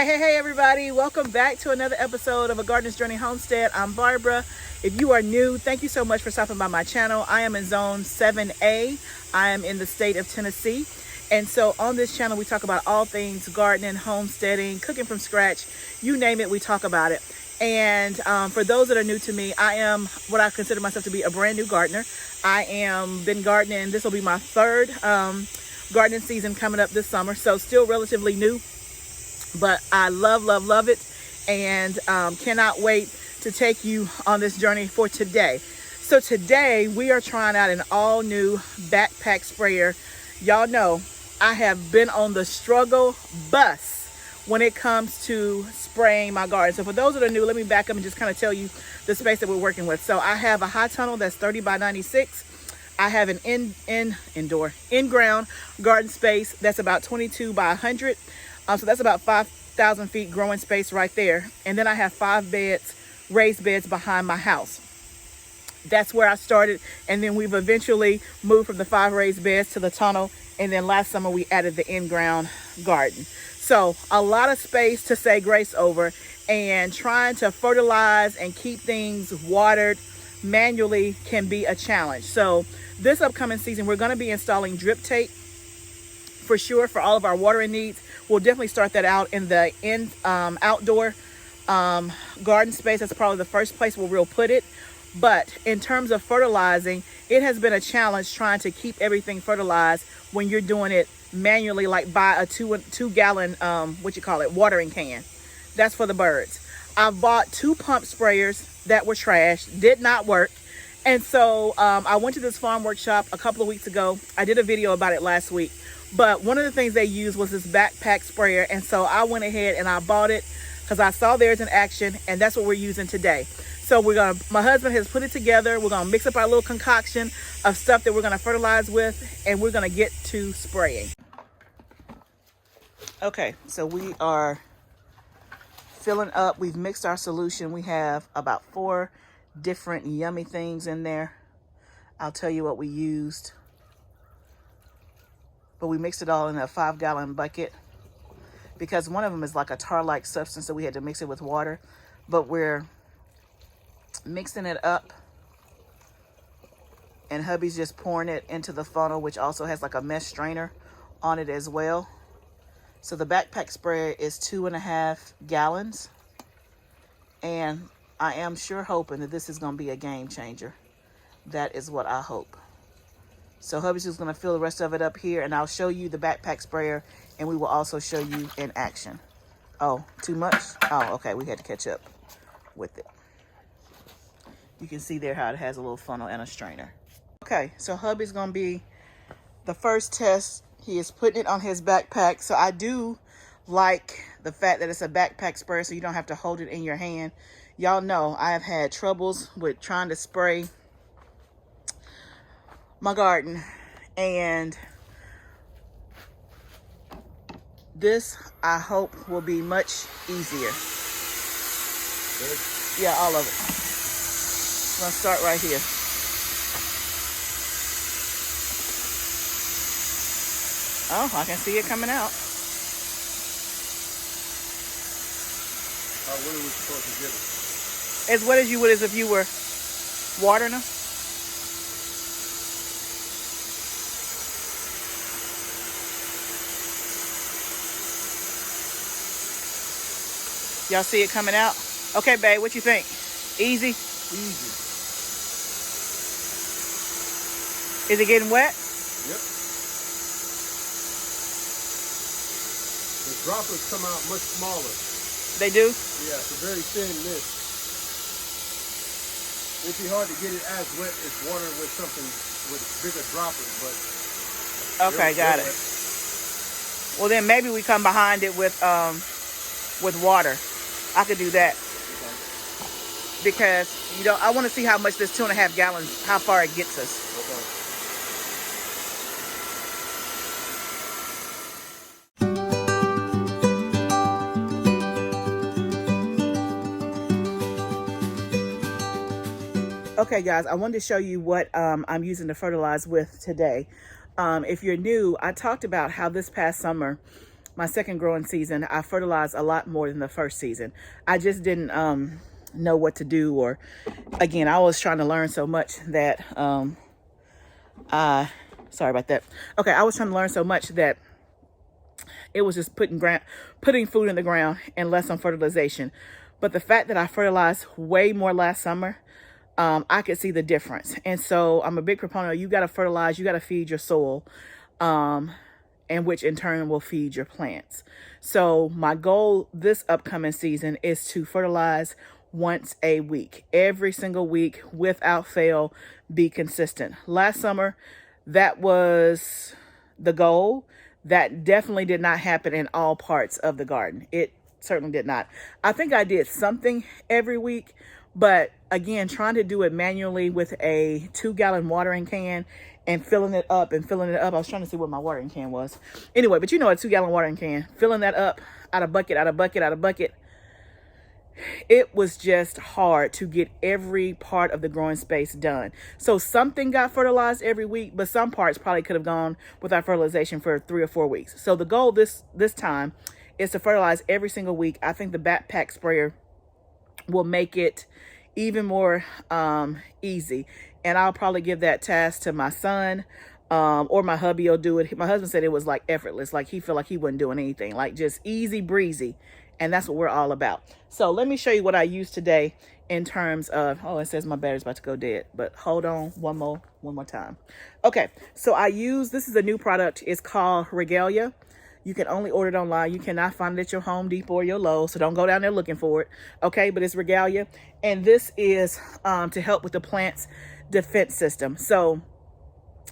Hey, everybody. Welcome back to another episode of A Gardener's Journey Homestead. I'm Barbara. If you are new, thank you so much for stopping by my channel. I am in Zone 7A. I am in the state of Tennessee. And so on this channel, we talk about all things gardening, homesteading, cooking from scratch. You name it, we talk about it. And for those that are new to me, I am what I consider myself to be a brand new gardener. I am been gardening. This will be my third gardening season coming up this summer. So still relatively new. But I love it, and cannot wait to take you on this journey for today. So today we are trying out an all new backpack sprayer. Y'all know I have been on the struggle bus when it comes to spraying my garden. So for those that are new, let me back up and just kind of tell you the space that we're working with. So I have a high tunnel that's 30 by 96. I have an in-ground garden space that's about 22 by 100. So that's about 5,000 feet growing space right there. And then I have 5 beds, raised beds behind my house. That's where I started. And then we've eventually moved from the 5 raised beds to the tunnel. And then last summer we added the in-ground garden. So a lot of space to say grace over, and trying to fertilize and keep things watered manually can be a challenge. So this upcoming season, we're going to be installing drip tape for sure for all of our watering needs. We'll definitely start that out in the outdoor garden space. That's probably the first place where we'll put it. But in terms of fertilizing, it has been a challenge trying to keep everything fertilized when you're doing it manually, like by a two gallon, watering can. That's for the birds. I bought 2 pump sprayers that were trash, did not work. And so I went to this farm workshop a couple of weeks ago. I did a video about it last week. But one of the things they used was this backpack sprayer. And so I went ahead and I bought it because I saw theirs in action, and that's what we're using today. So my husband has put it together. We're gonna mix up our little concoction of stuff that we're gonna fertilize with, and we're gonna get to spraying. Okay, so we are filling up. We've mixed our solution. We have about 4 different yummy things in there. I'll tell you what we used. But we mixed it all in a 5-gallon bucket because one of them is like a tar-like substance, so we had to mix it with water. But we're mixing it up, and hubby's just pouring it into the funnel, which also has like a mesh strainer on it as well. So the backpack sprayer is 2.5 gallons, and I am sure hoping that this is going to be a game changer. That is what I hope. So hubby's just going to fill the rest of it up here, and I'll show you the backpack sprayer, and we will also show you in action. Oh, too much? Oh, okay, we had to catch up with it. You can see there how it has a little funnel and a strainer. Okay, so hubby's going to be the first test. He is putting it on his backpack. So I do like the fact that it's a backpack sprayer, so you don't have to hold it in your hand. Y'all know I have had troubles with trying to spray my garden, and this I hope will be much easier. Good. Yeah, all of it. I'm gonna start right here. Oh, I can see it coming out. What are we supposed to get it? As wet as you would as if you were watering them. Y'all see it coming out? Okay, babe, what you think? Easy? Easy. Is it getting wet? Yep. The droplets come out much smaller. They do? Yeah, it's a very thin mist. It'd be hard to get it as wet as water with something with bigger droplets, but okay, got it. Well, then maybe we come behind it with water. I could do that. Okay. Because I want to see how much this 2.5 gallons, how far it gets us. Okay, guys, I wanted to show you what I'm using to fertilize with today. If you're new, I talked about how this past summer my second growing season, I fertilized a lot more than the first season. I just didn't know what to do, or again, I was trying to learn so much that sorry about that. Okay, I was trying to learn so much that it was just putting food in the ground and less on fertilization. But the fact that I fertilized way more last summer, I could see the difference. And so I'm a big proponent of, you got to fertilize, you got to feed your soil, and which in turn will feed your plants. So my goal this upcoming season is to fertilize once a week, every single week, without fail, be consistent. Last summer, that was the goal. That definitely did not happen in all parts of the garden. It certainly did not. I think I did something every week, but again, trying to do it manually with a 2-gallon watering can and filling it up. I was trying to see what my watering can was. Anyway, but you know, a 2-gallon watering can, filling that up out of bucket, it was just hard to get every part of the growing space done. So something got fertilized every week, but some parts probably could have gone without fertilization for 3 or 4 weeks. So the goal this time is to fertilize every single week. I think the backpack sprayer will make it even more easy. And I'll probably give that task to my son, or my hubby will do it. My husband said it was like effortless, like he felt like he wasn't doing anything, like just easy breezy. And that's what we're all about. So let me show you what I used today in terms of, oh, it says my battery's about to go dead, but hold on one more time. Okay, so this is a new product. It's called Regalia. You can only order it online. You cannot find it at your Home Depot or your Lowe's, so don't go down there looking for it. Okay, but it's Regalia. And this is to help with the plant's defense system. So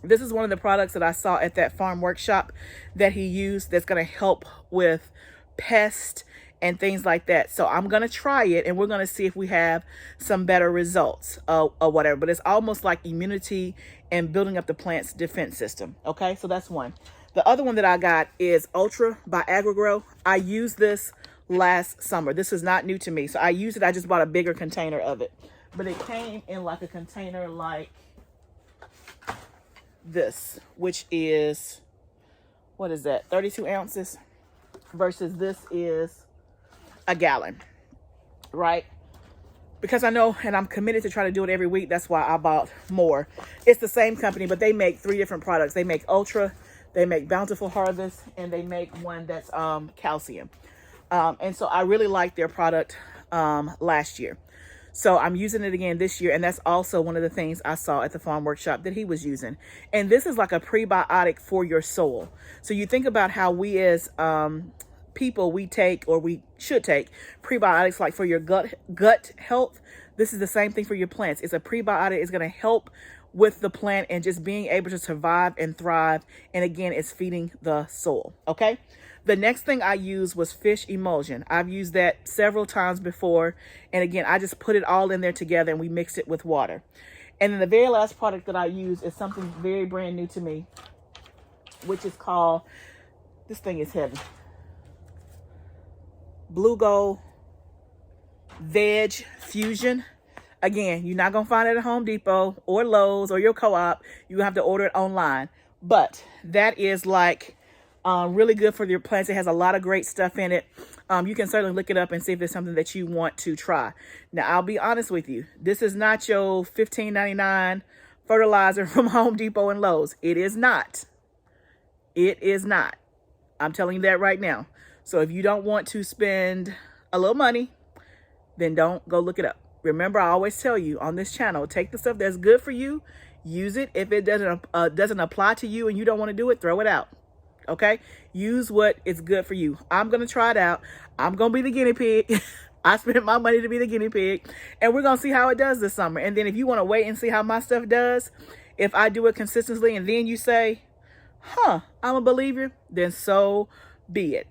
this is one of the products that I saw at that farm workshop that he used that's going to help with pests and things like that. So I'm going to try it, and we're going to see if we have some better results or whatever. But it's almost like immunity and building up the plant's defense system. Okay, so that's one. The other one that I got is Ultra by AgriGrow. I used this last summer. This is not new to me. So I used it. I just bought a bigger container of it. But it came in like a container like this, which is, what is that, 32 ounces? Versus this is a gallon, right? Because I know, and I'm committed to try to do it every week. That's why I bought more. It's the same company, but they make 3 different products. They make Ultra, they make Bountiful Harvest, and they make one that's calcium. And so I really liked their product last year. So I'm using it again this year. And that's also one of the things I saw at the farm workshop that he was using. And this is like a prebiotic for your soil. So you think about how we as people, we take, or we should take, prebiotics like for your gut health. This is the same thing for your plants. It's a prebiotic. It's going to help with the plant and just being able to survive and thrive. And again, it's feeding the soil. Okay. The next thing I used was fish emulsion. I've used that several times before. And again, I just put it all in there together and we mixed it with water. And then the very last product that I use is something very brand new to me, which is called, this thing is heavy, Blue Gold Veg Fusion. Again, you're not going to find it at Home Depot or Lowe's or your co-op. You have to order it online. But that is like really good for your plants. It has a lot of great stuff in it. You can certainly look it up and see if it's something that you want to try. Now, I'll be honest with you. This is not your $15.99 fertilizer from Home Depot and Lowe's. It is not. It is not. I'm telling you that right now. So if you don't want to spend a little money, then don't go look it up. Remember, I always tell you on this channel, take the stuff that's good for you, use it. If it doesn't apply to you and you don't want to do it, throw it out. Okay? Use what is good for you. I'm going to try it out. I'm going to be the guinea pig. I spent my money to be the guinea pig. And we're going to see how it does this summer. And then if you want to wait and see how my stuff does, if I do it consistently and then you say, I'm a believer, then so be it.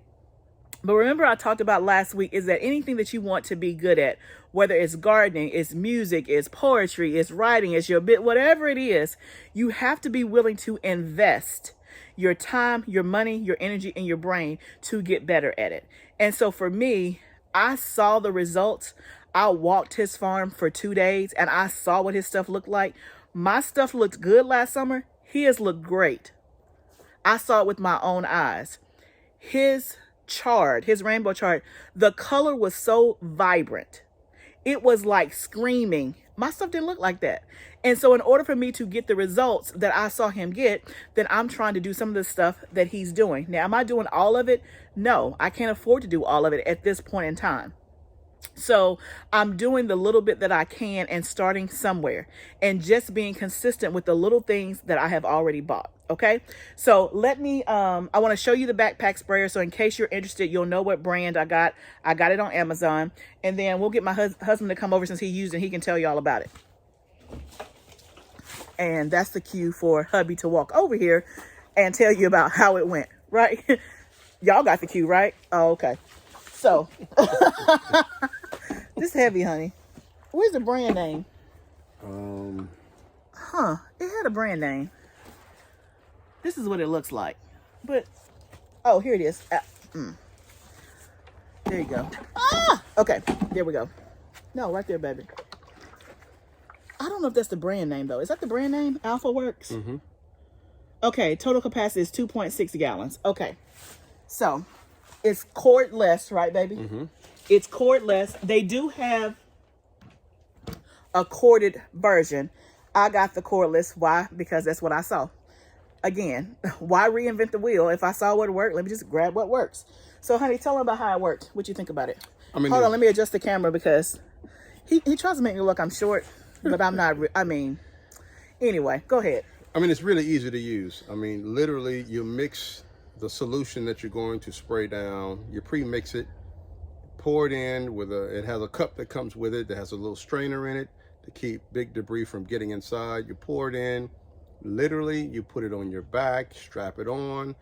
But remember, I talked about last week is that anything that you want to be good at, whether it's gardening, it's music, it's poetry, it's writing, it's your bit, whatever it is, you have to be willing to invest your time, your money, your energy, and your brain to get better at it. And so for me, I saw the results. I walked his farm for 2 days and I saw what his stuff looked like. My stuff looked good last summer. His looked great. I saw it with my own eyes. his chard, his rainbow chard, the color was so vibrant. It was like screaming. My stuff didn't look like that. And so in order for me to get the results that I saw him get, then I'm trying to do some of the stuff that he's doing. Now, am I doing all of it? No, I can't afford to do all of it at this point in time. So I'm doing the little bit that I can and starting somewhere and just being consistent with the little things that I have already bought. Okay. So let me, I want to show you the backpack sprayer. So in case you're interested, you'll know what brand I got. I got it on Amazon, and then we'll get my husband to come over since he used it. He can tell you all about it. And that's the cue for hubby to walk over here and tell you about how it went, right? Y'all got the cue, right? Oh, okay. So this heavy, honey. Where's the brand name? It had a brand name. This is what it looks like. But oh, here it is. There you go. Okay, there we go. No, right there, baby. I don't know if that's the brand name though. Is that the brand name? Alpha Works? Mm-hmm. Okay, total capacity is 2.6 gallons. Okay. So it's cordless, right, baby? Mm-hmm. It's cordless. They do have a corded version. I got the cordless. Why? Because that's what I saw. Again, why reinvent the wheel? If I saw what worked, let me just grab what works. So, honey, tell them about how it worked. What you think about it? Hold on, let me adjust the camera because he tries to make me look I'm short, but I'm not. Anyway, go ahead. It's really easy to use. Literally, you mix the solution that you're going to spray down. You pre-mix it, pour it in with it has a cup that comes with it that has a little strainer in it to keep big debris from getting inside. You pour it in. Literally, you put it on your back, strap it on.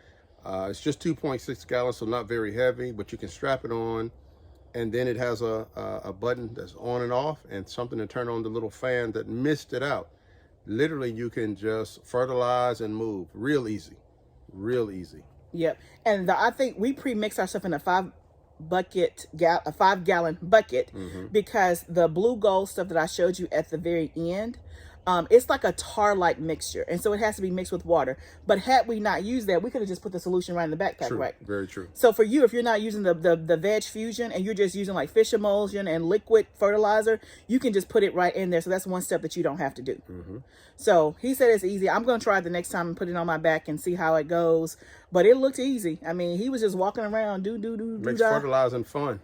It's just 2.6 gallons, so not very heavy, but you can strap it on. And then it has a button that's on and off and something to turn on the little fan that mist it out. Literally, you can just fertilize and move. Real easy. Real easy. Yep. And I think we pre-mix our stuff in a 5-gallon bucket, mm-hmm. because the blue gold stuff that I showed you at the very end, it's like a tar-like mixture, and so it has to be mixed with water. But had we not used that, we could have just put the solution right in the backpack. True. Right? Very true. So for you, if you're not using the veg fusion and you're just using like fish emulsion and liquid fertilizer, you can just put it right in there. So that's one step that you don't have to do. Mm-hmm. So he said it's easy. I'm going to try it the next time and put it on my back and see how it goes. But it looked easy. He was just walking around, Makes fertilizing fun.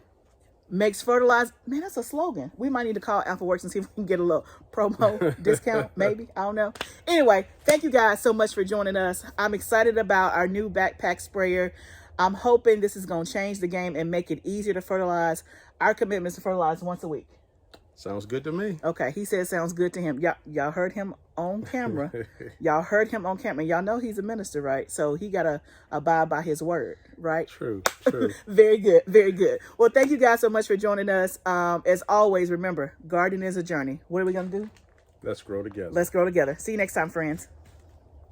Makes fertilize. Man, that's a slogan. We might need to call Alpha Works and see if we can get a little promo discount, maybe. I don't know. Anyway, thank you guys so much for joining us. I'm excited about our new backpack sprayer. I'm hoping this is going to change the game and make it easier to fertilize. Our commitment is to fertilize once a week. Sounds good to me. Okay, he said it sounds good to him. Y'all heard him on camera. Y'all heard him on camera. Y'all know he's a minister, right? So he got to abide by his word, right? True. Very good, very good. Well, thank you guys so much for joining us. As always, remember, gardening is a journey. What are we going to do? Let's grow together. Let's grow together. See you next time, friends.